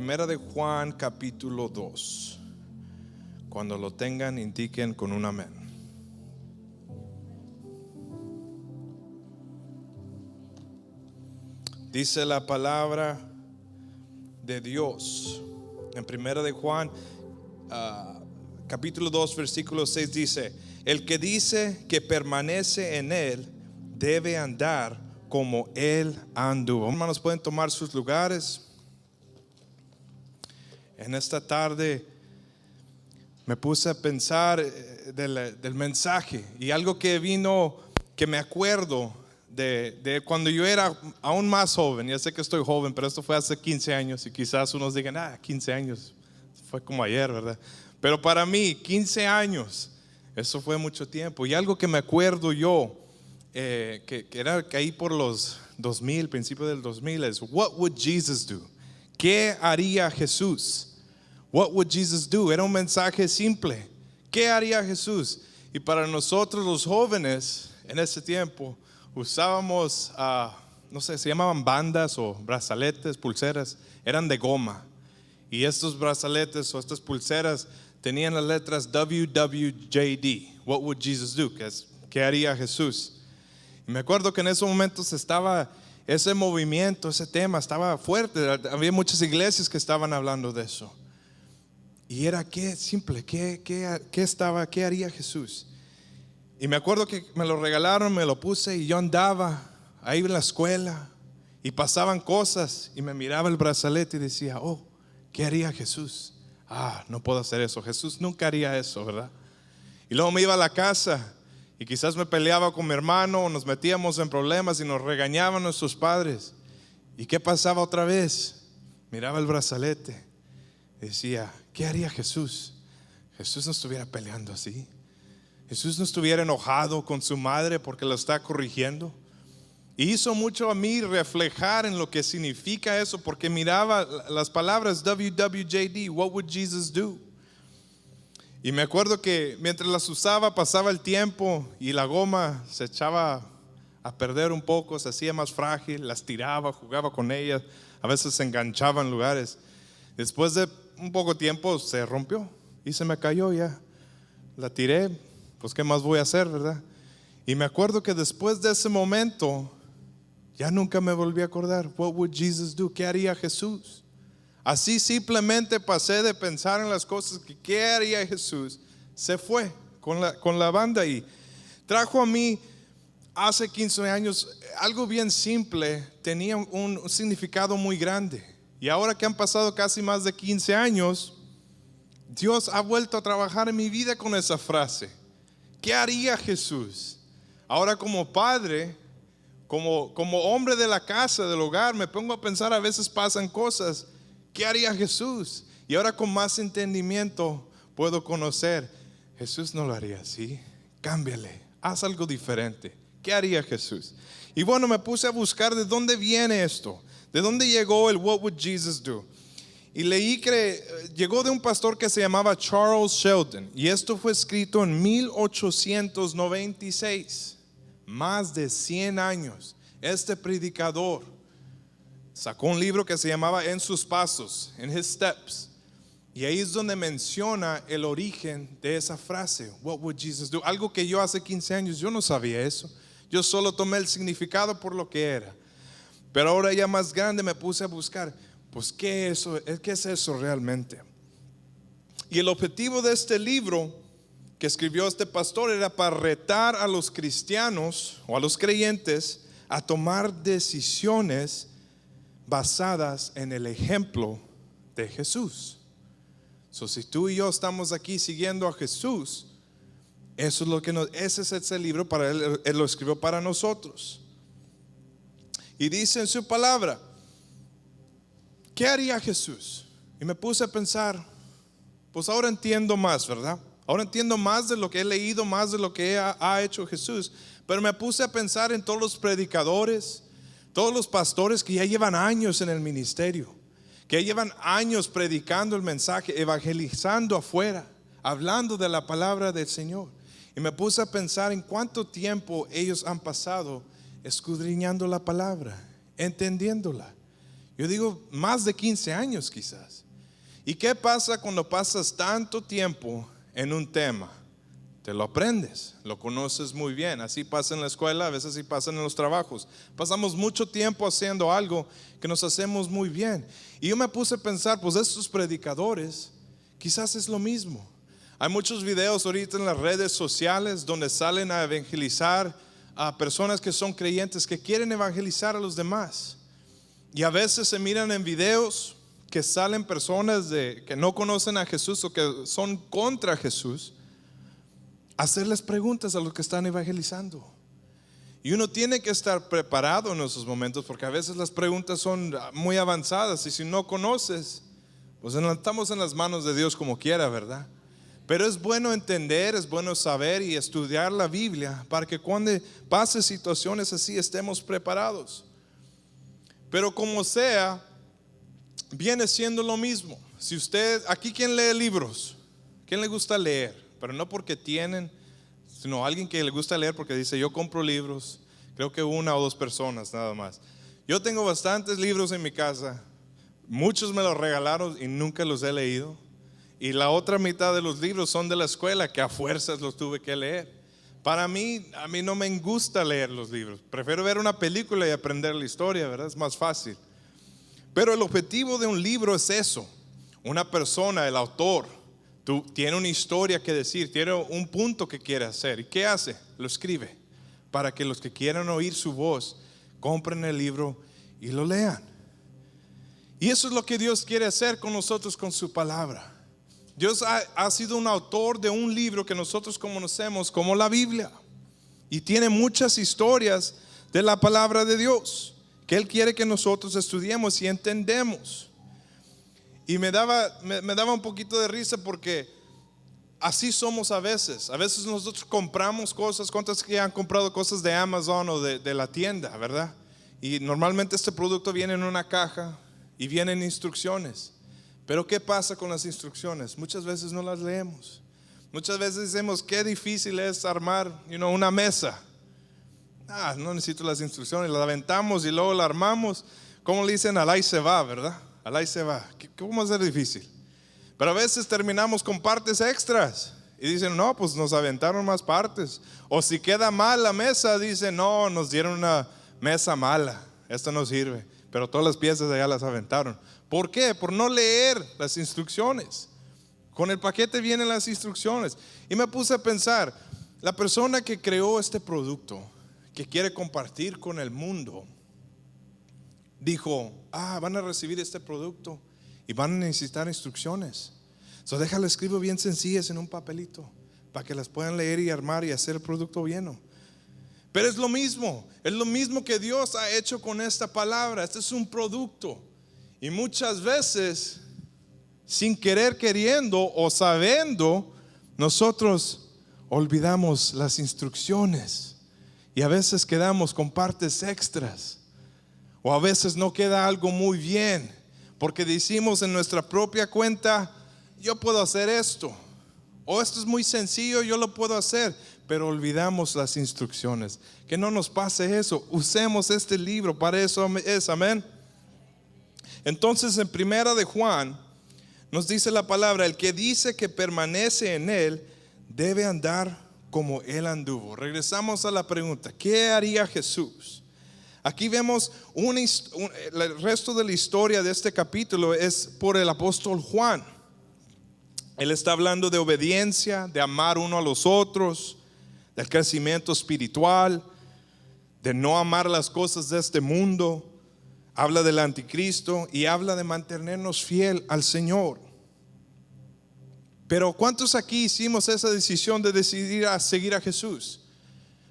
Primera de Juan capítulo 2. Cuando lo tengan, indiquen con un amén. Dice la palabra de Dios en Primera de Juan capítulo 2 versículo 6 dice: el que dice que permanece en él debe andar como él anduvo. Hermanos, pueden tomar sus lugares. En esta tarde me puse a pensar del mensaje y algo que vino, que me acuerdo de cuando yo era aún más joven. Ya sé que estoy joven, pero esto fue hace 15 años y quizás unos digan, 15 años, fue como ayer, ¿verdad? Pero para mí, 15 años, eso fue mucho tiempo. Y algo que me acuerdo yo, que era que ahí por los 2000, principio del 2000, es what would Jesus do? ¿Qué haría Jesús? What would Jesus do? Era un mensaje simple. ¿Qué haría Jesús? Y para nosotros los jóvenes en ese tiempo usábamos, no sé, se llamaban bandas o brazaletes, pulseras, eran de goma. Y estos brazaletes o estas pulseras tenían las letras WWJD. What would Jesus do? ¿Qué haría Jesús? Y me acuerdo que en esos momentos estaba ese movimiento, ese tema estaba fuerte. Había muchas iglesias que estaban hablando de eso. Y era qué simple, qué haría Jesús. Y me acuerdo que me lo regalaron, me lo puse y yo andaba ahí en la escuela y pasaban cosas y me miraba el brazalete y decía, oh, ¿qué haría Jesús? No puedo hacer eso, Jesús nunca haría eso, ¿verdad? Y luego me iba a la casa y quizás me peleaba con mi hermano o nos metíamos en problemas y nos regañaban nuestros padres. ¿Y qué pasaba otra vez? Miraba el brazalete. Decía, ¿qué haría Jesús? Jesús no estuviera peleando así. Jesús no estuviera enojado con su madre porque lo está corrigiendo. Y hizo mucho a mí reflejar en lo que significa eso, porque miraba las palabras WWJD, what would Jesus do? Y me acuerdo que mientras las usaba pasaba el tiempo y la goma se echaba a perder un poco, se hacía más frágil, las tiraba, jugaba con ellas, a veces se enganchaba en lugares. Después de un poco tiempo se rompió y se me cayó ya. La tiré, pues qué más voy a hacer, ¿verdad? Y me acuerdo que después de ese momento ya nunca me volví a acordar. What would Jesus do? ¿Qué haría Jesús? Así simplemente pasé de pensar en las cosas que ¿qué haría Jesús? Se fue con la banda y trajo a mí hace 15 años algo bien simple, tenía un significado muy grande. Y ahora que han pasado casi más de 15 años, Dios ha vuelto a trabajar en mi vida con esa frase. ¿Qué haría Jesús? Ahora como padre, como hombre de la casa, del hogar, me pongo a pensar, a veces pasan cosas. ¿Qué haría Jesús? Y ahora con más entendimiento puedo conocer, Jesús no lo haría así. Cámbiale, haz algo diferente. ¿Qué haría Jesús? Y bueno, me puse a buscar de dónde viene esto. ¿De dónde llegó el What Would Jesus Do? Y leí que llegó de un pastor que se llamaba Charles Sheldon. Y esto fue escrito en 1896. Más de 100 años. Este predicador sacó un libro que se llamaba En sus pasos, In His Steps. Y ahí es donde menciona el origen de esa frase, What would Jesus do? Algo que yo hace 15 años, yo no sabía eso. Yo solo tomé el significado por lo que era. Pero ahora ya más grande me puse a buscar, pues ¿qué es eso realmente? Y el objetivo de este libro que escribió este pastor era para retar a los cristianos o a los creyentes a tomar decisiones basadas en el ejemplo de Jesús. Si tú y yo estamos aquí siguiendo a Jesús, eso es lo que ese es ese libro para él lo escribió para nosotros. Y dice en su palabra, ¿qué haría Jesús? Y me puse a pensar, pues ahora entiendo más, ¿verdad? Ahora entiendo más de lo que he leído, más de lo que ha hecho Jesús. Pero me puse a pensar en todos los predicadores, todos los pastores que ya llevan años en el ministerio, que llevan años predicando el mensaje, evangelizando afuera, hablando de la palabra del Señor. Y me puse a pensar en cuánto tiempo ellos han pasado escudriñando la palabra, entendiéndola. Yo digo más de 15 años quizás. ¿Y qué pasa cuando pasas tanto tiempo en un tema? Te lo aprendes, lo conoces muy bien. Así pasa en la escuela, a veces así pasa en los trabajos. Pasamos mucho tiempo haciendo algo que nos hacemos muy bien. Y yo me puse a pensar, pues estos predicadores quizás es lo mismo. Hay muchos videos ahorita en las redes sociales donde salen a evangelizar a personas que son creyentes, que quieren evangelizar a los demás. Y a veces se miran en videos que salen personas que no conocen a Jesús o que son contra Jesús, hacerles preguntas a los que están evangelizando. Y uno tiene que estar preparado en esos momentos, porque a veces las preguntas son muy avanzadas y si no conoces, pues estamos en las manos de Dios como quiera, ¿verdad? Pero es bueno entender, es bueno saber y estudiar la Biblia para que cuando pase situaciones así estemos preparados. Pero como sea, viene siendo lo mismo. Si usted, aquí, ¿quién lee libros? ¿Quién le gusta leer? Pero no porque tienen, sino alguien que le gusta leer porque dice, yo compro libros. Creo que 1 o 2 personas nada más. Yo tengo bastantes libros en mi casa. Muchos me los regalaron y nunca los he leído. Y la otra mitad de los libros son de la escuela, que a fuerzas los tuve que leer. A mí no me gusta leer los libros. Prefiero ver una película y aprender la historia, ¿verdad? Es más fácil. Pero el objetivo de un libro es eso. Una persona, el autor, tiene una historia que decir, tiene un punto que quiere hacer. ¿Y qué hace? Lo escribe para que los que quieran oír su voz compren el libro y lo lean. Y eso es lo que Dios quiere hacer con nosotros con su palabra. Dios ha sido un autor de un libro que nosotros conocemos como la Biblia. Y tiene muchas historias de la palabra de Dios que Él quiere que nosotros estudiemos y entendemos. Y me daba un poquito de risa porque así somos a veces. A veces nosotros compramos cosas. ¿Cuántos que han comprado cosas de Amazon o de la tienda, verdad? Y normalmente este producto viene en una caja y vienen instrucciones. Pero ¿qué pasa con las instrucciones? Muchas veces no las leemos. Muchas veces decimos, qué difícil es armar una mesa. No necesito las instrucciones, las aventamos y luego la armamos. ¿Cómo le dicen? Al ahí se va, ¿verdad? Al ahí se va. ¿Cómo va a ser difícil? Pero a veces terminamos con partes extras. Y dicen, no, pues nos aventaron más partes. O si queda mal la mesa, dicen, no, nos dieron una mesa mala. Esta no sirve. Pero todas las piezas allá las aventaron. ¿Por qué? Por no leer las instrucciones. Con el paquete vienen las instrucciones. Y me puse a pensar, la persona que creó este producto, que quiere compartir con el mundo, dijo, van a recibir este producto y van a necesitar instrucciones. Déjale, escribo bien sencillas en un papelito para que las puedan leer y armar y hacer el producto bien. Pero es lo mismo que Dios ha hecho con esta palabra. Este es un producto. Y muchas veces, sin querer, queriendo o sabiendo, nosotros olvidamos las instrucciones. Y a veces quedamos con partes extras. O a veces no queda algo muy bien. Porque decimos en nuestra propia cuenta, yo puedo hacer esto. O esto es muy sencillo, yo lo puedo hacer. Pero olvidamos las instrucciones. Que no nos pase eso. Usemos este libro, para eso es, amén. Entonces en 1 de Juan nos dice la palabra, el que dice que permanece en él debe andar como él anduvo. Regresamos a la pregunta, ¿qué haría Jesús? Aquí vemos el resto de la historia de este capítulo es por el apóstol Juan. Él está hablando de obediencia, de amar uno a los otros, del crecimiento espiritual, de no amar las cosas de este mundo. Habla del anticristo y habla de mantenernos fiel al Señor. Pero ¿cuántos aquí hicimos esa decisión de decidir a seguir a Jesús?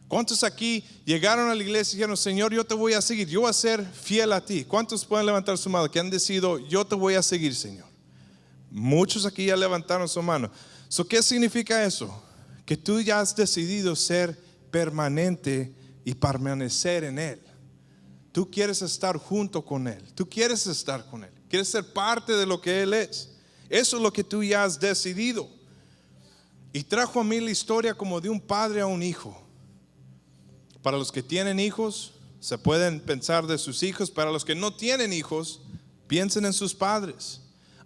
¿Cuántos aquí llegaron a la iglesia y dijeron, Señor, yo te voy a seguir, yo voy a ser fiel a ti? ¿Cuántos pueden levantar su mano que han decidido, yo te voy a seguir, Señor? Muchos aquí ya levantaron su mano. ¿Qué significa eso? Que tú ya has decidido ser permanente y permanecer en Él. Tú quieres estar junto con Él. Tú quieres estar con Él. Quieres ser parte de lo que Él es. Eso es lo que tú ya has decidido. Y trajo a mí la historia como de un padre a un hijo. Para los que tienen hijos, se pueden pensar de sus hijos. Para los que no tienen hijos, Piensen en sus padres.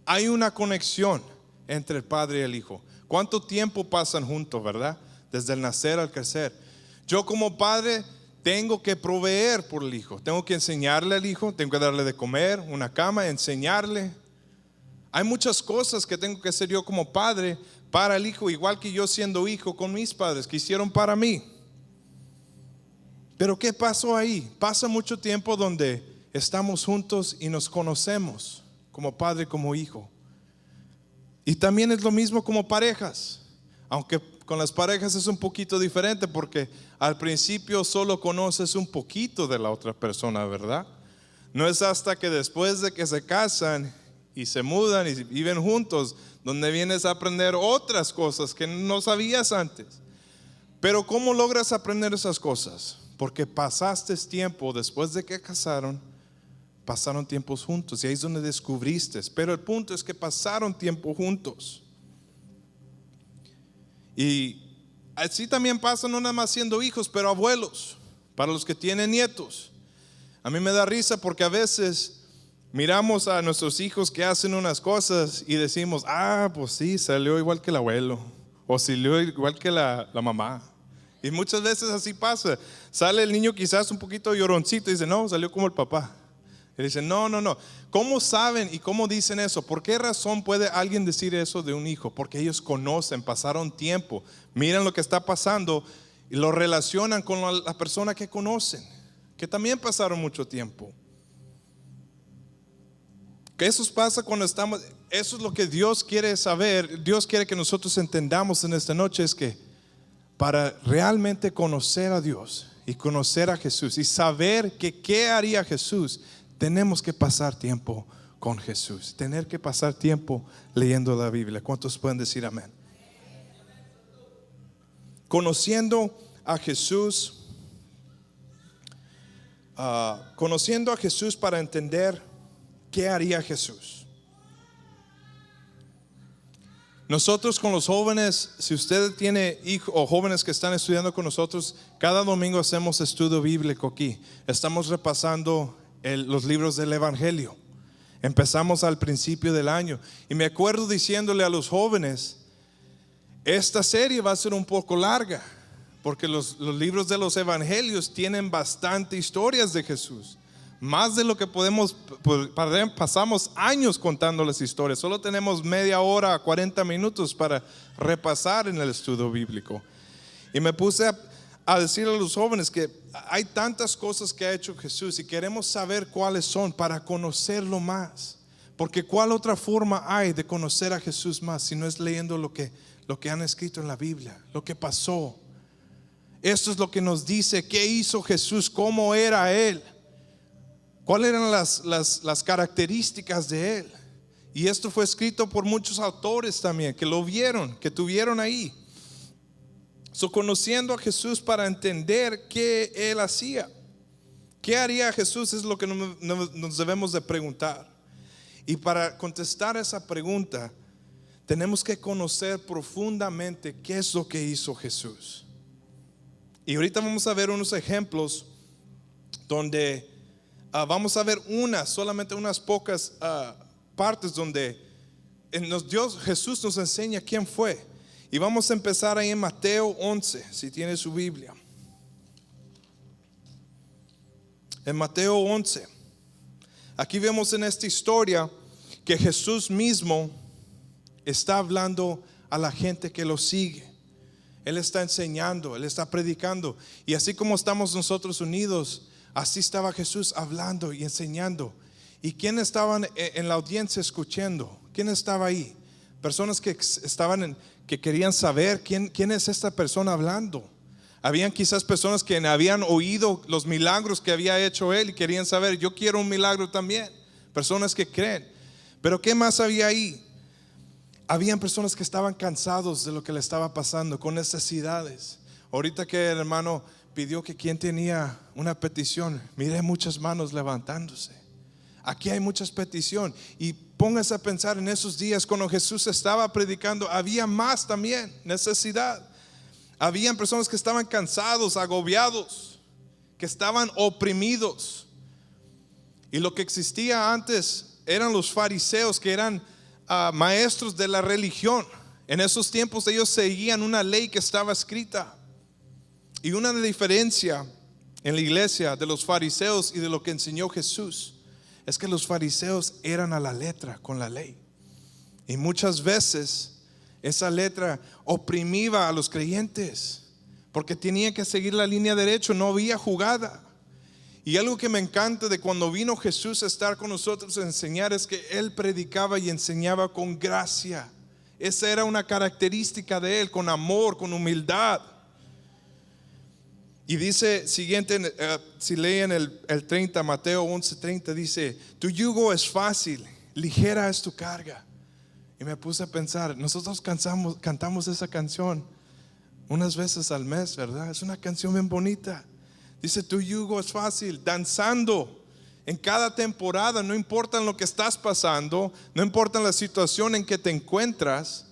Hay una conexión entre el padre y el hijo. ¿Cuánto tiempo pasan juntos, verdad? Desde el nacer al crecer. Yo como padre tengo que proveer por el hijo. Tengo que enseñarle al hijo, tengo que darle de comer, una cama, enseñarle. Hay muchas cosas que tengo que hacer yo como padre para el hijo, igual que yo siendo hijo con mis padres que hicieron para mí. Pero ¿qué pasó ahí? Pasa mucho tiempo donde estamos juntos y nos conocemos como padre y como hijo. Y también es lo mismo como parejas, aunque con las parejas es un poquito diferente porque al principio solo conoces un poquito de la otra persona, ¿verdad? No es hasta que después de que se casan y se mudan y viven juntos donde vienes a aprender otras cosas que no sabías antes. Pero ¿cómo logras aprender esas cosas? Porque pasaste tiempo después de que pasaron tiempos juntos y ahí es donde descubriste. Pero el punto es que pasaron tiempo juntos. Y así también pasa, no nada más siendo hijos, pero abuelos, para los que tienen nietos. A mí me da risa porque a veces miramos a nuestros hijos que hacen unas cosas y decimos, pues sí, salió igual que el abuelo, o salió igual que la mamá. Y muchas veces así pasa. Sale el niño quizás un poquito lloroncito y dice, no, salió como el papá. Y dicen, no. ¿Cómo saben y cómo dicen eso? ¿Por qué razón puede alguien decir eso de un hijo? Porque ellos conocen, pasaron tiempo, miran lo que está pasando y lo relacionan con la persona que conocen, que también pasaron mucho tiempo. Que eso pasa cuando estamos, eso es lo que Dios quiere saber. Dios quiere que nosotros entendamos en esta noche, es que para realmente conocer a Dios y conocer a Jesús y saber que qué haría Jesús, tenemos que pasar tiempo con Jesús, tener que pasar tiempo leyendo la Biblia. ¿Cuántos pueden decir amén? Conociendo a Jesús, conociendo a Jesús para entender qué haría Jesús. Nosotros con los jóvenes, si usted tiene hijos o jóvenes que están estudiando con nosotros, cada domingo hacemos estudio bíblico aquí. Estamos repasando los libros del Evangelio. Empezamos al principio del año y me acuerdo diciéndole a los jóvenes, esta serie va a ser un poco larga porque los libros de los Evangelios tienen bastante historias de Jesús. Más de lo que pasamos años contando las historias. Solo tenemos media hora, 40 minutos para repasar en el estudio bíblico. Y me puse a decir a los jóvenes que hay tantas cosas que ha hecho Jesús y queremos saber cuáles son para conocerlo más. Porque ¿cuál otra forma hay de conocer a Jesús más si no es leyendo lo que han escrito en la Biblia, lo que pasó? Esto es lo que nos dice qué hizo Jesús, cómo era Él. ¿Cuáles eran las características de Él? Y esto fue escrito por muchos autores también que lo vieron, que tuvieron ahí. Conociendo a Jesús para entender qué Él hacía. ¿Qué haría Jesús? Es lo que nos debemos de preguntar. Y para contestar esa pregunta, tenemos que conocer profundamente qué es lo que hizo Jesús. Y ahorita vamos a ver unos ejemplos donde vamos a ver solamente unas pocas partes donde Jesús nos enseña quién fue. Y vamos a empezar ahí en Mateo 11, si tiene su Biblia. En Mateo 11, aquí vemos en esta historia que Jesús mismo está hablando a la gente que lo sigue. Él está enseñando, Él está predicando. Y así como estamos nosotros unidos, así estaba Jesús hablando y enseñando. ¿Y quién estaban en la audiencia escuchando? ¿Quién estaba ahí? Personas que que querían saber quién es esta persona hablando. Habían quizás personas que habían oído los milagros que había hecho Él y querían saber, yo quiero un milagro también. Personas que creen. Pero ¿qué más había ahí? Habían personas que estaban cansados de lo que le estaba pasando, con necesidades. Ahorita que el hermano pidió que quien tenía una petición, miré muchas manos levantándose. Aquí hay muchas peticiones. Y póngase a pensar en esos días cuando Jesús estaba predicando, había más también necesidad. Habían personas que estaban cansados, agobiados, que estaban oprimidos. Y lo que existía antes eran los fariseos, que eran maestros de la religión. En esos tiempos ellos seguían una ley que estaba escrita. Y una diferencia en la iglesia de los fariseos y de lo que enseñó Jesús es que los fariseos eran a la letra con la ley. Y muchas veces esa letra oprimía a los creyentes, porque tenían que seguir la línea derecha, no había jugada. Y algo que me encanta de cuando vino Jesús a estar con nosotros a enseñar es que Él predicaba y enseñaba con gracia. Esa era una característica de Él, con amor, con humildad. Y dice siguiente, si leen el 30, Mateo 11:30, dice: tu yugo es fácil, ligera es tu carga. Y me puse a pensar, nosotros cantamos esa canción unas veces al mes, ¿verdad? Es una canción bien bonita. Dice: tu yugo es fácil, danzando en cada temporada, no importa lo que estás pasando, no importa la situación en que te encuentras.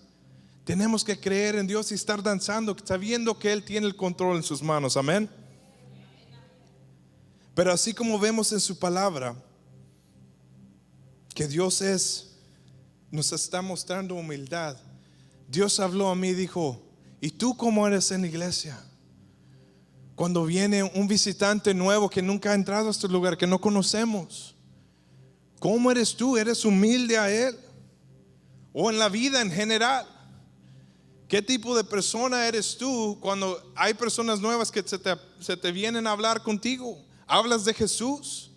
Tenemos que creer en Dios y estar danzando, sabiendo que Él tiene el control en sus manos. Amén. Pero así como vemos en su palabra que Dios nos está mostrando humildad, Dios habló a mí y dijo: ¿y tú cómo eres en la iglesia? Cuando viene un visitante nuevo que nunca ha entrado a este lugar, que no conocemos, ¿cómo eres tú? ¿Eres humilde a Él? O en la vida en general, ¿qué tipo de persona eres tú cuando hay personas nuevas que se te vienen a hablar contigo? ¿Hablas de Jesús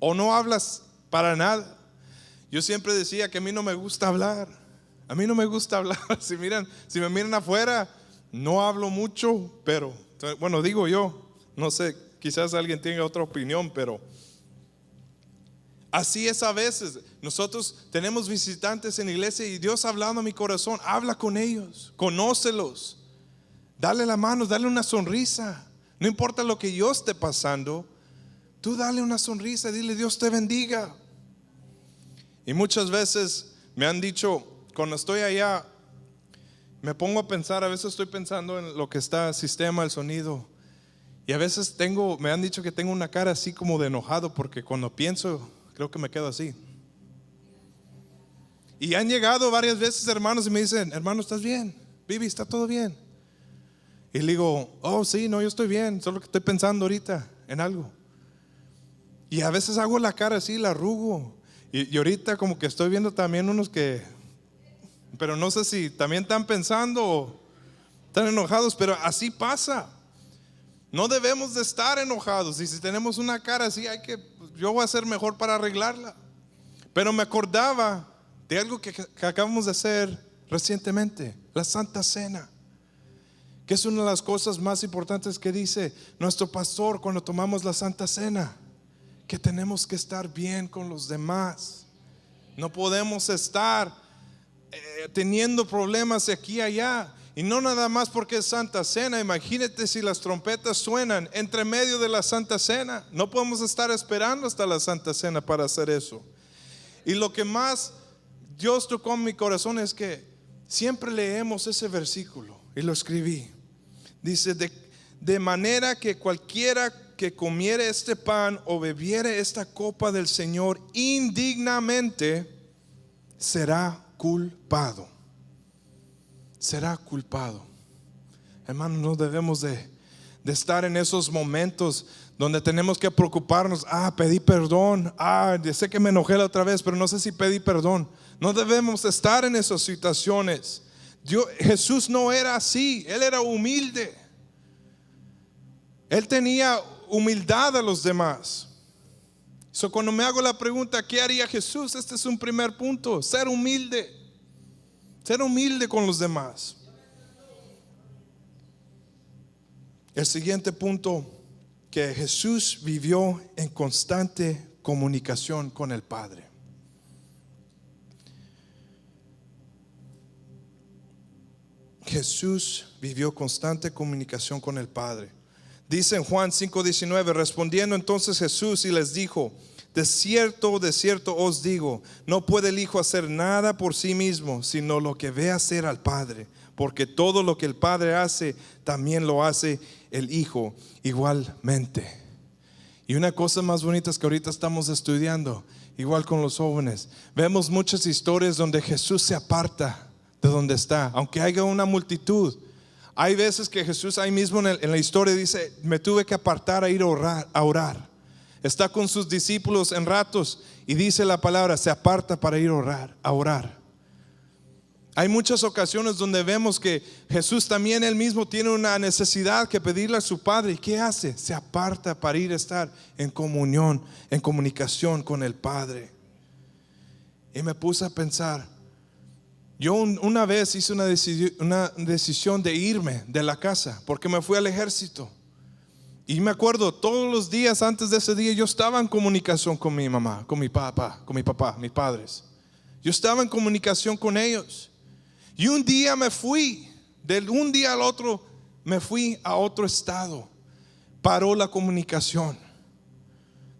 o no hablas para nada? Yo siempre decía que a mí no me gusta hablar. A mí no me gusta hablar. Si me miran afuera, no hablo mucho, pero bueno, digo yo, no sé, quizás alguien tenga otra opinión, pero así es a veces. Nosotros tenemos visitantes en la iglesia y Dios ha hablado a mi corazón. Habla con ellos, conócelos, dale la mano, dale una sonrisa. No importa lo que yo esté pasando, tú dale una sonrisa, dile: Dios te bendiga. Y muchas veces me han dicho, cuando estoy allá, me pongo a pensar, a veces estoy pensando en lo que está el sistema, el sonido, y a veces me han dicho que tengo una cara así como de enojado, porque cuando pienso, creo que me quedo así. Y han llegado varias veces hermanos y me dicen: hermano, ¿estás bien? Vivi, ¿está todo bien? Y le digo: oh sí, no, yo estoy bien, solo que estoy pensando ahorita en algo. Y a veces hago la cara así, la arrugo. Y ahorita como que estoy viendo también unos que, pero no sé si también están pensando o están enojados, pero así pasa. No debemos de estar enojados. Y si tenemos una cara así, yo voy a hacer mejor para arreglarla. Pero me acordaba de algo que acabamos de hacer recientemente, la Santa Cena, que es una de las cosas más importantes que dice nuestro pastor cuando tomamos la Santa Cena, que tenemos que estar bien con los demás. No podemos estar teniendo problemas de aquí a allá. Y no nada más porque es Santa Cena. Imagínate si las trompetas suenan entre medio de la Santa Cena. No podemos estar esperando hasta la Santa Cena para hacer eso. Y lo que más Dios tocó en mi corazón es que siempre leemos ese versículo, y lo escribí. Dice: de manera que cualquiera que comiere este pan o bebiere esta copa del Señor indignamente será culpado. Será culpado. Hermanos, no debemos de estar en esos momentos donde tenemos que preocuparnos. Pedí perdón. Sé que me enojé la otra vez, pero no sé si pedí perdón. No debemos estar en esas situaciones. Jesús no era así. Él era humilde. Él tenía humildad a los demás. Cuando me hago la pregunta, ¿qué haría Jesús? Este es un primer punto: ser humilde. Ser humilde con los demás. El siguiente punto, que Jesús vivió en constante comunicación con el Padre. Jesús vivió constante comunicación con el Padre. Dice en Juan 5:19: respondiendo entonces Jesús y les dijo: de cierto os digo, no puede el Hijo hacer nada por sí mismo, sino lo que ve hacer al Padre, porque todo lo que el Padre hace, también lo hace el Hijo igualmente. Y una cosa más bonita es que ahorita estamos estudiando igual con los jóvenes. Vemos muchas historias donde Jesús se aparta de donde está, aunque haya una multitud. Hay veces que Jesús ahí mismo en la historia dice: me tuve que apartar a ir a orar. Está con sus discípulos en ratos y dice la palabra, se aparta para ir a orar. Hay muchas ocasiones donde vemos que Jesús también él mismo tiene una necesidad que pedirle a su Padre. ¿Y qué hace? Se aparta para ir a estar en comunión, en comunicación con el Padre. Y me puse a pensar, yo una vez hice una decisión de irme de la casa porque me fui al ejército. Y me acuerdo, todos los días antes de ese día yo estaba en comunicación con mi mamá, con mi papá, mis padres. Yo estaba en comunicación con ellos. Y un día me fui, de un día al otro me fui a otro estado. Paró la comunicación.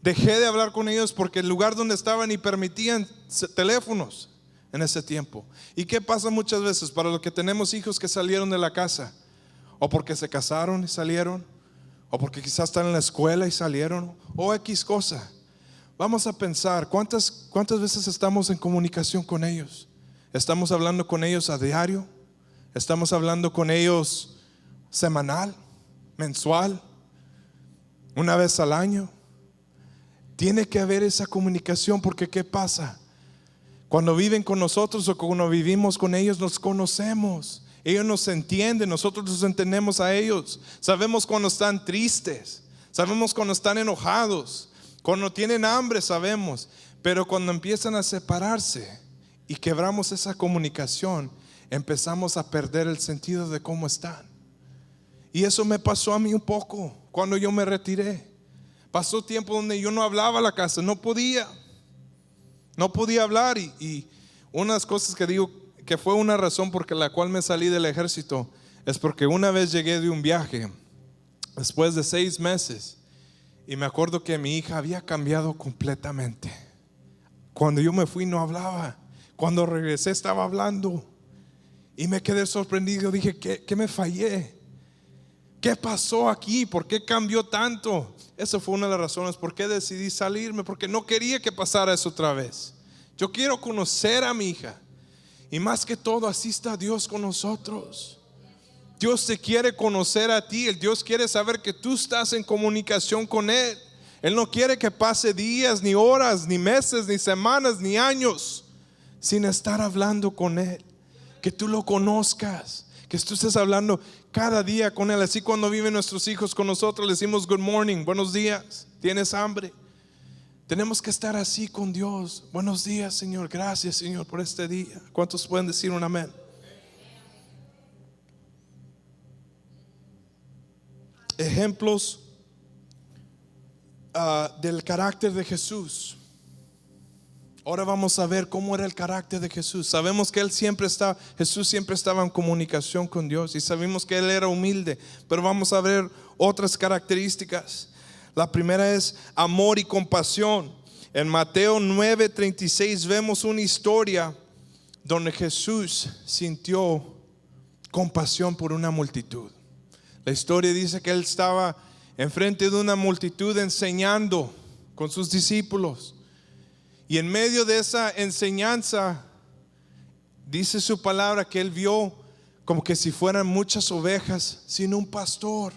Dejé de hablar con ellos porque el lugar donde estaban ni permitían teléfonos en ese tiempo. ¿Y qué pasa muchas veces para los que tenemos hijos que salieron de la casa? O porque se casaron y salieron, o porque quizás están en la escuela y salieron, o X cosa. Vamos a pensar, ¿cuántas veces estamos en comunicación con ellos? ¿Estamos hablando con ellos a diario? ¿Estamos hablando con ellos semanal, mensual, una vez al año? Tiene que haber esa comunicación, porque ¿qué pasa? Cuando viven con nosotros o cuando vivimos con ellos, nos conocemos. Ellos nos entienden, nosotros los entendemos a ellos. Sabemos cuando están tristes, sabemos cuando están enojados, cuando tienen hambre, sabemos. Pero cuando empiezan a separarse y quebramos esa comunicación, empezamos a perder el sentido de cómo están. Y eso me pasó a mí un poco cuando yo me retiré. Pasó tiempo donde yo no hablaba a la casa, no podía hablar. Y unas cosas que digo que fue una razón por la cual me salí del ejército es porque una vez llegué de un viaje después de 6 meses y me acuerdo que mi hija había cambiado completamente. Cuando yo me fui no hablaba, cuando regresé estaba hablando y me quedé sorprendido. Dije, ¿qué me fallé? ¿Qué pasó aquí? ¿Por qué cambió tanto? Esa fue una de las razones por qué decidí salirme, porque no quería que pasara eso otra vez. Yo quiero conocer a mi hija. Y más que todo, así está Dios con nosotros. Dios te quiere conocer a ti. Dios quiere saber que tú estás en comunicación con Él. Él no quiere que pase días, ni horas, ni meses, ni semanas, ni años sin estar hablando con Él. Que tú lo conozcas, que tú estés hablando cada día con Él. Así cuando viven nuestros hijos con nosotros, le decimos good morning, buenos días, ¿tienes hambre? Tenemos que estar así con Dios. Buenos días, Señor, gracias, Señor, por este día. ¿Cuántos pueden decir un amén? Ejemplos del carácter de Jesús. Ahora vamos a ver cómo era el carácter de Jesús. Sabemos que Jesús siempre estaba en comunicación con Dios y sabemos que Él era humilde, pero vamos a ver otras características. La primera es amor y compasión. En Mateo 9:36 vemos una historia donde Jesús sintió compasión por una multitud. La historia dice que Él estaba enfrente de una multitud enseñando con sus discípulos. Y en medio de esa enseñanza, dice su palabra que Él vio como que si fueran muchas ovejas sin un pastor.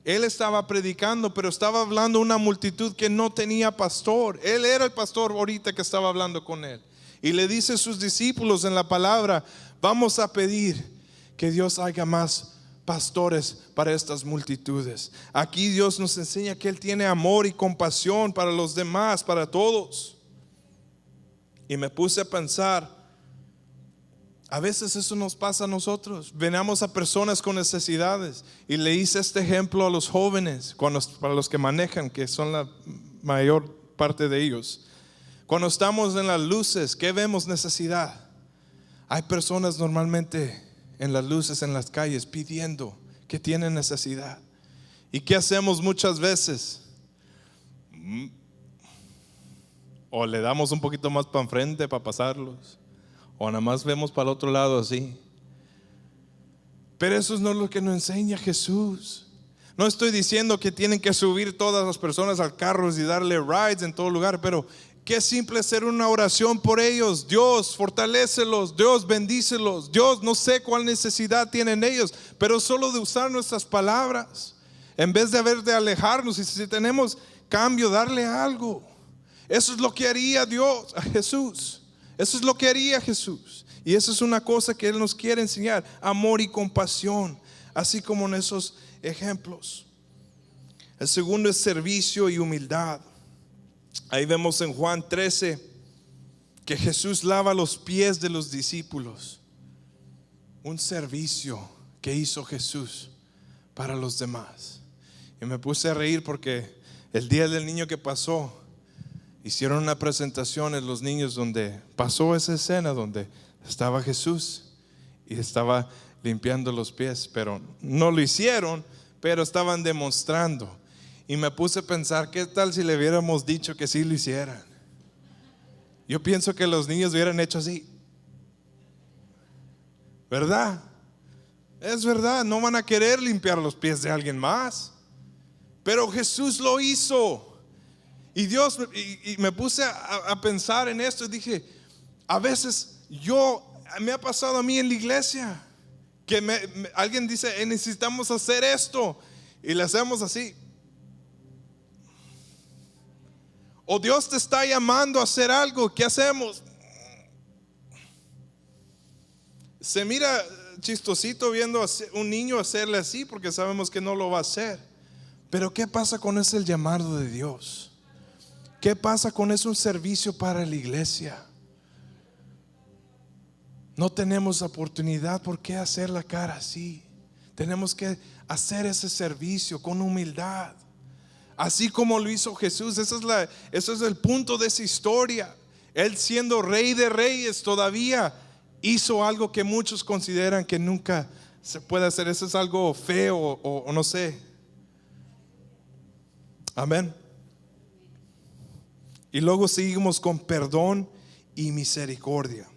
Él estaba predicando, pero estaba hablando a una multitud que no tenía pastor. Él era el pastor ahorita que estaba hablando con Él. Y le dice a sus discípulos en la palabra: vamos a pedir que Dios haga más pastores para estas multitudes. Aquí Dios nos enseña que Él tiene amor y compasión para los demás, para todos. Y me puse a pensar, a veces eso nos pasa a nosotros. Venamos a personas con necesidades. Y le hice este ejemplo a los jóvenes, para los que manejan, que son la mayor parte de ellos. Cuando estamos en las luces, ¿qué vemos? Necesidad. Hay personas normalmente en las luces, en las calles, pidiendo, que tienen necesidad. ¿Y qué hacemos muchas veces? O le damos un poquito más para enfrente para pasarlos, o nada más vemos para el otro lado así. Pero eso no es lo que nos enseña Jesús. No estoy diciendo que tienen que subir todas las personas al carro y darle rides en todo lugar, pero Qué simple hacer una oración por ellos. Dios, fortalécelos. Dios, bendícelos. Dios, no sé cuál necesidad tienen ellos, pero solo de usar nuestras palabras, en vez de alejarnos, y si tenemos cambio, darle algo. Eso es lo que haría Dios a Jesús. Eso es lo que haría Jesús. Y eso es una cosa que Él nos quiere enseñar: amor y compasión, así como en esos ejemplos. El segundo es servicio y humildad. Ahí vemos en Juan 13 que Jesús lava los pies de los discípulos. Un servicio que hizo Jesús para los demás. Y me puse a reír porque el día del niño que pasó, hicieron una presentación en los niños donde pasó esa escena donde estaba Jesús y estaba limpiando los pies, pero no lo hicieron, pero estaban demostrando. Y me puse a pensar, ¿qué tal si le hubiéramos dicho que sí lo hicieran? Yo pienso que los niños hubieran hecho así, ¿verdad? Es verdad, no van a querer limpiar los pies de alguien más, pero Jesús lo hizo. Y Dios, y me puse a pensar en esto y dije, a veces me ha pasado a mí en la iglesia que alguien dice, necesitamos hacer esto, y le hacemos así. O Dios te está llamando a hacer algo, ¿qué hacemos? Se mira chistosito viendo a un niño hacerle así, porque sabemos que no lo va a hacer. Pero ¿qué pasa con ese llamado de Dios? ¿Qué pasa con eso, un servicio para la iglesia? No tenemos oportunidad, ¿por qué hacer la cara así? Tenemos que hacer ese servicio con humildad, así como lo hizo Jesús. Ese es el punto de esa historia. Él, siendo rey de reyes, todavía hizo algo que muchos consideran que nunca se puede hacer. Eso es algo feo o no sé. Amén. Y luego seguimos con perdón y misericordia.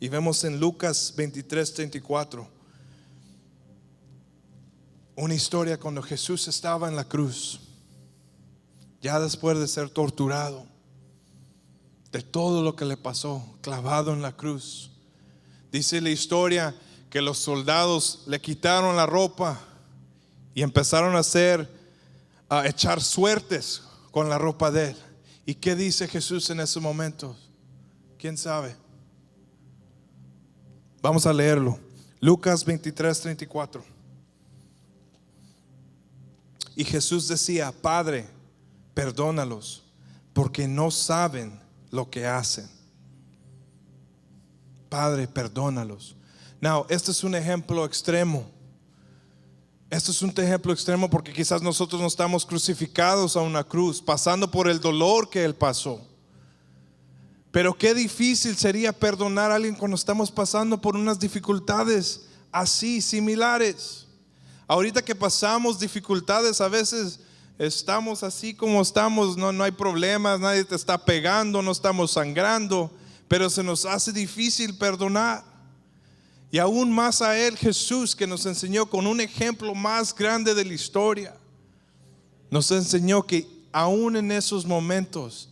Y vemos en Lucas 23:34 una historia cuando Jesús estaba en la cruz, ya después de ser torturado, de todo lo que le pasó, clavado en la cruz. Dice la historia que los soldados le quitaron la ropa y empezaron a echar suertes con la ropa de él. ¿Y qué dice Jesús en ese momento? ¿Quién sabe? Vamos a leerlo. Lucas 23:34. Y Jesús decía: Padre, perdónalos, porque no saben lo que hacen. Padre, perdónalos. Now, este es un ejemplo extremo. Este es un ejemplo extremo porque quizás nosotros no estamos crucificados a una cruz, pasando por el dolor que Él pasó. Pero qué difícil sería perdonar a alguien cuando estamos pasando por unas dificultades así, similares. Ahorita que pasamos dificultades, a veces estamos así como estamos, no hay problemas, nadie te está pegando, no estamos sangrando, pero se nos hace difícil perdonar. Y aún más a Él, Jesús, que nos enseñó con un ejemplo más grande de la historia, nos enseñó que aún en esos momentos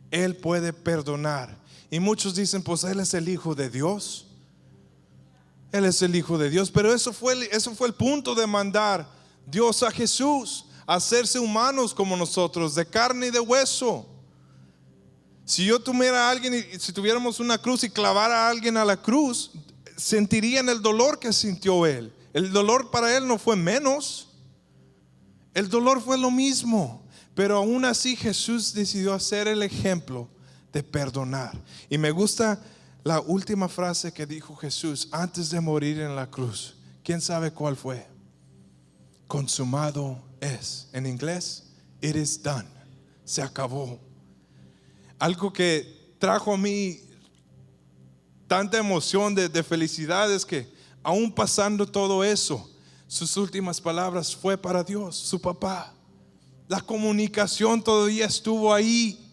Él puede perdonar. Y muchos dicen, pues Él es el Hijo de Dios. Él es el Hijo de Dios. Pero eso fue el punto de mandar Dios a Jesús, a hacerse humanos como nosotros, de carne y de hueso. Si yo tuviera a alguien, y si tuviéramos una cruz y clavara a alguien a la cruz, sentirían el dolor que sintió Él. El dolor para Él no fue menos, el dolor fue lo mismo. Pero aún así Jesús decidió hacer el ejemplo de perdonar. Y me gusta la última frase que dijo Jesús antes de morir en la cruz. ¿Quién sabe cuál fue? Consumado es. En inglés, it is done. Se acabó. Algo que trajo a mí tanta emoción de felicidad es que aún pasando todo eso, sus últimas palabras fue para Dios, su papá. La comunicación todavía estuvo ahí.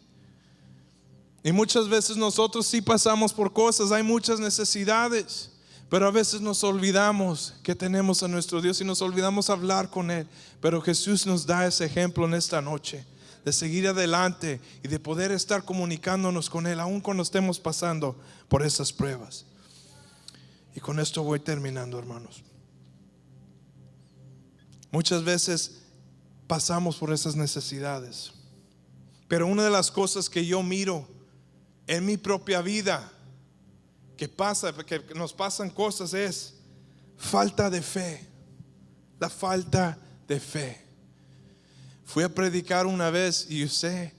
Y muchas veces nosotros sí pasamos por cosas, hay muchas necesidades, pero a veces nos olvidamos que tenemos a nuestro Dios y nos olvidamos hablar con Él. Pero Jesús nos da ese ejemplo en esta noche de seguir adelante y de poder estar comunicándonos con Él, aun cuando estemos pasando por esas pruebas. Y con esto voy terminando, hermanos. Muchas veces pasamos por esas necesidades, pero una de las cosas que yo miro en mi propia vida que nos pasan cosas, es falta de fe. La falta de fe. Fui a predicar una vez y usé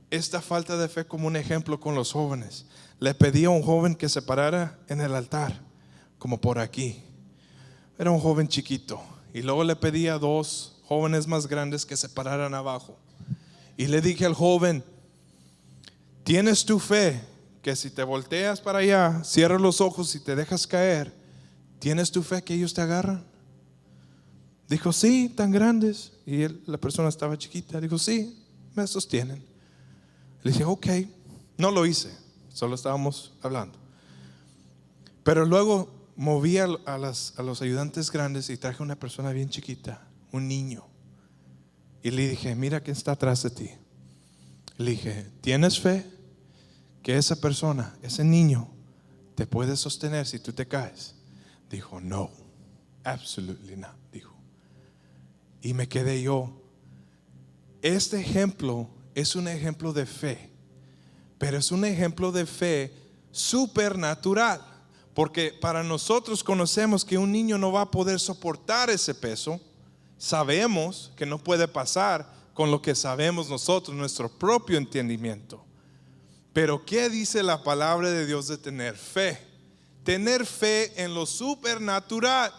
esta falta de fe como un ejemplo con los jóvenes. Le pedí a un joven que se parara en el altar, como por aquí. Era un joven chiquito. Y luego le pedí a 2 jóvenes más grandes que se pararan abajo. Y le dije al joven: ¿tienes tu fe que si te volteas para allá, cierras los ojos y te dejas caer, tienes tu fe que ellos te agarran? Dijo: sí, tan grandes. Y la persona estaba chiquita. Dijo: sí, me sostienen. Le dije: ok. No lo hice, solo estábamos hablando. Pero luego moví a los ayudantes grandes y traje una persona bien chiquita, un niño. Y le dije: mira quién está atrás de ti. Le dije: ¿tienes fe que esa persona, ese niño, te puede sostener si tú te caes? Dijo: no, absolutely not, dijo. Y me quedé yo. Este ejemplo es un ejemplo de fe, pero es un ejemplo de fe supernatural, porque para nosotros conocemos que un niño no va a poder soportar ese peso. Sabemos que no puede pasar con lo que sabemos nosotros, nuestro propio entendimiento. Pero ¿qué dice la palabra de Dios de tener fe? Tener fe en lo supernatural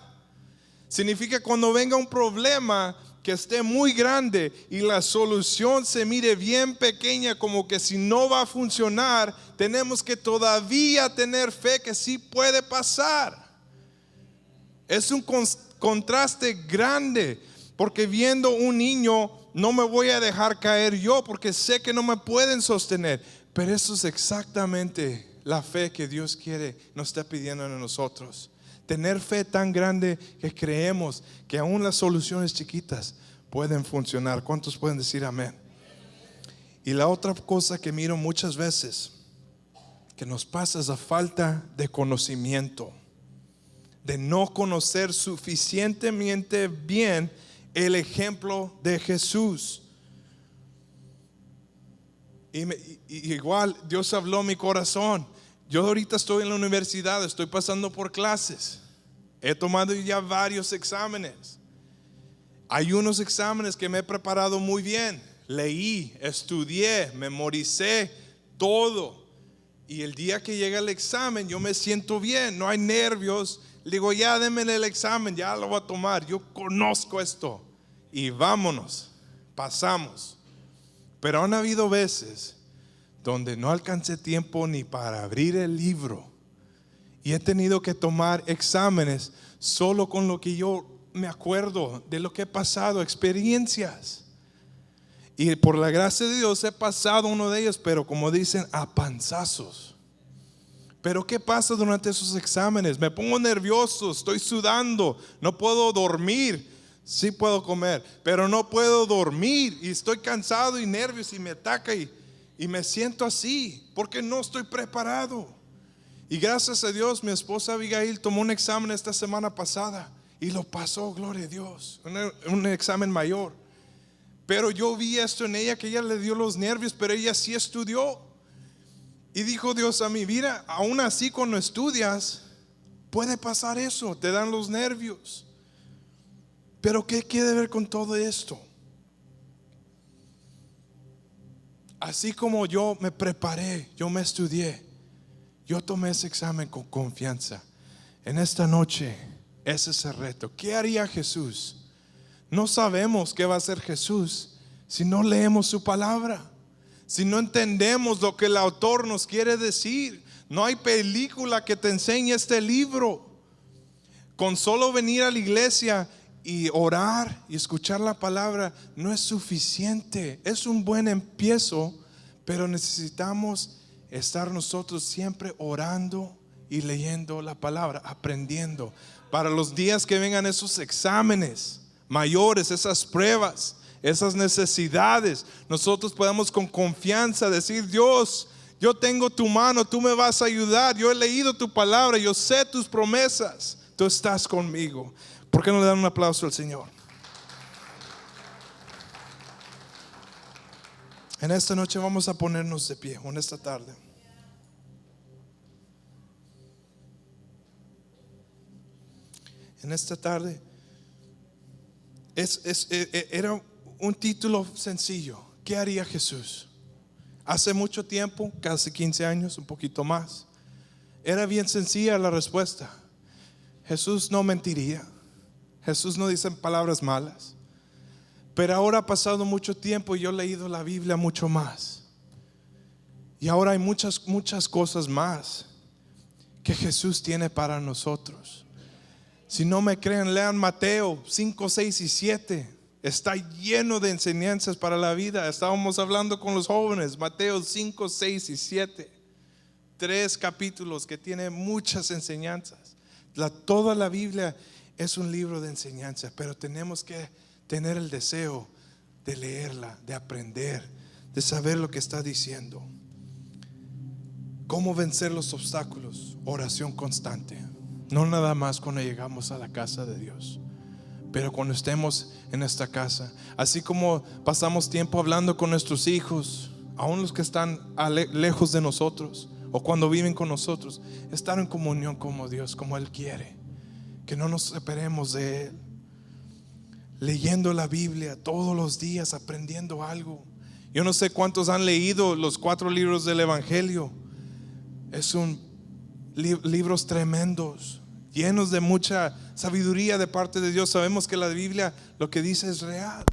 significa cuando venga un problema que esté muy grande y la solución se mire bien pequeña, como que si no va a funcionar, tenemos que todavía tener fe que sí puede pasar. Es un contraste grande, porque viendo un niño no me voy a dejar caer yo, porque sé que no me pueden sostener. Pero eso es exactamente la fe que Dios nos está pidiendo a nosotros. Tener fe tan grande que creemos que aún las soluciones chiquitas pueden funcionar. ¿Cuántos pueden decir amén? Y la otra cosa que miro muchas veces que nos pasa es la falta de conocimiento, de no conocer suficientemente bien el ejemplo de Jesús. Y igual Dios habló a mi corazón. Yo ahorita estoy en la universidad, estoy pasando por clases. He tomado ya varios exámenes. Hay unos exámenes que me he preparado muy bien. Leí, estudié, memoricé todo. Y el día que llega el examen yo me siento bien, no hay nervios. Le digo: ya denme el examen, ya lo voy a tomar. Yo conozco esto. Y vámonos, pasamos. Pero han habido veces donde no alcancé tiempo ni para abrir el libro, y he tenido que tomar exámenes solo con lo que yo me acuerdo de lo que he pasado, experiencias. Y por la gracia de Dios he pasado uno de ellos, pero como dicen, a panzazos. Pero ¿qué pasa durante esos exámenes? Me pongo nervioso, estoy sudando, no puedo dormir. Sí puedo comer, pero no puedo dormir, y estoy cansado y nervios y me ataca y me siento así porque no estoy preparado. Y gracias a Dios mi esposa Abigail tomó un examen esta semana pasada y lo pasó, gloria a Dios, un examen mayor. Pero yo vi esto en ella, que ella le dio los nervios, pero ella sí estudió. Y dijo Dios a mí: mira, aún así cuando estudias puede pasar eso, te dan los nervios. Pero ¿qué quiere ver con todo esto? Así como yo me preparé, yo me estudié, yo tomé ese examen con confianza. En esta noche, ese es el reto. ¿Qué haría Jesús? No sabemos qué va a hacer Jesús si no leemos su palabra, si no entendemos lo que el autor nos quiere decir. No hay película que te enseñe este libro. Con solo venir a la iglesia y orar y escuchar la palabra no es suficiente. Es un buen empiezo, pero necesitamos estar nosotros siempre orando y leyendo la palabra, aprendiendo para los días que vengan esos exámenes mayores, esas pruebas, esas necesidades, nosotros podamos con confianza decir: Dios, yo tengo tu mano, tú me vas a ayudar, yo he leído tu palabra, yo sé tus promesas, tú estás conmigo. ¿Por qué no le dan un aplauso al Señor? En esta noche vamos a ponernos de pie, en esta tarde. En esta tarde era un título sencillo: ¿qué haría Jesús? Hace mucho tiempo, casi 15 años, un poquito más, era bien sencilla la respuesta. Jesús no mentiría, Jesús no dice palabras malas. Pero ahora ha pasado mucho tiempo y yo he leído la Biblia mucho más. Y ahora hay muchas cosas más que Jesús tiene para nosotros. Si no me creen, lean Mateo 5, 6 y 7. Está lleno de enseñanzas para la vida. Estábamos hablando con los jóvenes. Mateo 5, 6 y 7. 3 capítulos que tienen muchas enseñanzas. Toda la Biblia es un libro de enseñanza, pero tenemos que tener el deseo de leerla, de aprender, de saber lo que está diciendo. ¿Cómo vencer los obstáculos? Oración constante. No nada más cuando llegamos a la casa de Dios, pero cuando estemos en esta casa. Así como pasamos tiempo hablando con nuestros hijos, aún los que están lejos de nosotros, o cuando viven con nosotros, estar en comunión como Dios, como Él quiere. Que no nos separemos de Él. Leyendo la Biblia todos los días, aprendiendo algo. Yo no sé cuántos han leído los 4 libros del Evangelio. Es libros tremendos, llenos de mucha sabiduría de parte de Dios. Sabemos que la Biblia lo que dice es real.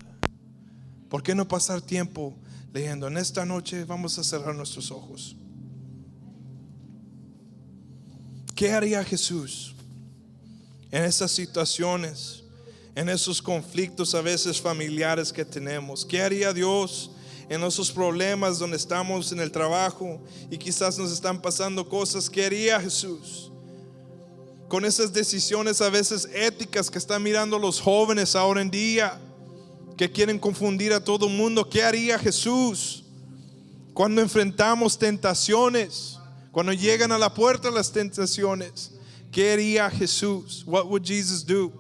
¿Por qué no pasar tiempo leyendo? En esta noche vamos a cerrar nuestros ojos. ¿Qué haría Jesús en esas situaciones, en esos conflictos a veces familiares que tenemos? ¿Qué haría Dios en esos problemas donde estamos en el trabajo y quizás nos están pasando cosas? ¿Qué haría Jesús con esas decisiones a veces éticas que están mirando los jóvenes ahora en día, que quieren confundir a todo el mundo? ¿Qué haría Jesús cuando enfrentamos tentaciones, cuando llegan a la puerta las tentaciones? ¿Qué haría Jesús? What would Jesus do?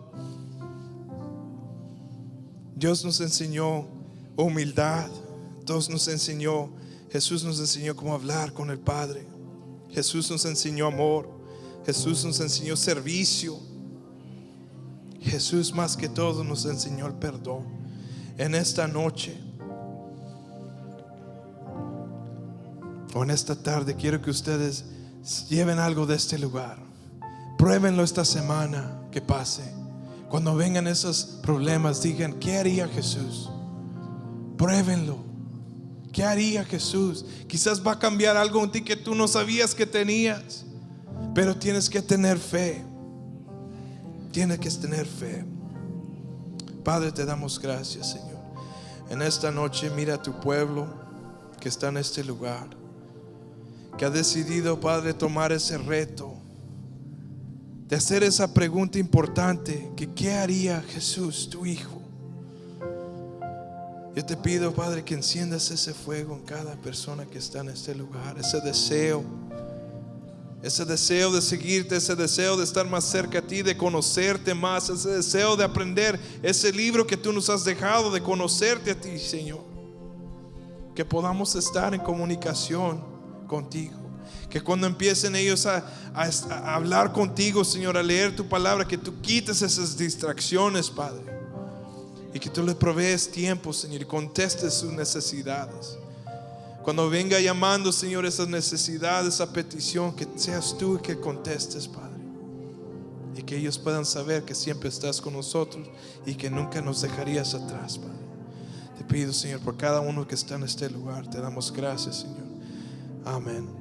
Dios nos enseñó humildad. Dios nos enseñó, Jesús nos enseñó cómo hablar con el Padre. Jesús nos enseñó amor. Jesús nos enseñó servicio. Jesús más que todo nos enseñó el perdón. En esta noche o en esta tarde quiero que ustedes lleven algo de este lugar. Pruébenlo esta semana que pase. Cuando vengan esos problemas, digan: ¿qué haría Jesús? Pruébenlo. ¿Qué haría Jesús? Quizás va a cambiar algo en ti que tú no sabías que tenías, pero tienes que tener fe. Tienes que tener fe. Padre, te damos gracias, Señor. En esta noche mira a tu pueblo que está en este lugar, que ha decidido, Padre, tomar ese reto de hacer esa pregunta importante: que ¿qué haría Jesús, tu Hijo? Yo te pido, Padre, que enciendas ese fuego en cada persona que está en este lugar. Ese deseo de seguirte, ese deseo de estar más cerca a ti, de conocerte más, ese deseo de aprender ese libro que tú nos has dejado, de conocerte a ti, Señor. Que podamos estar en comunicación contigo. Que cuando empiecen ellos a hablar contigo, Señor, a leer tu palabra, que tú quites esas distracciones, Padre, y que tú les provees tiempo, Señor, y contestes sus necesidades. Cuando venga llamando, Señor, esas necesidades, esa petición, que seas tú el que contestes, Padre, y que ellos puedan saber que siempre estás con nosotros y que nunca nos dejarías atrás, Padre. Te pido, Señor, por cada uno que está en este lugar. Te damos gracias, Señor. Amén.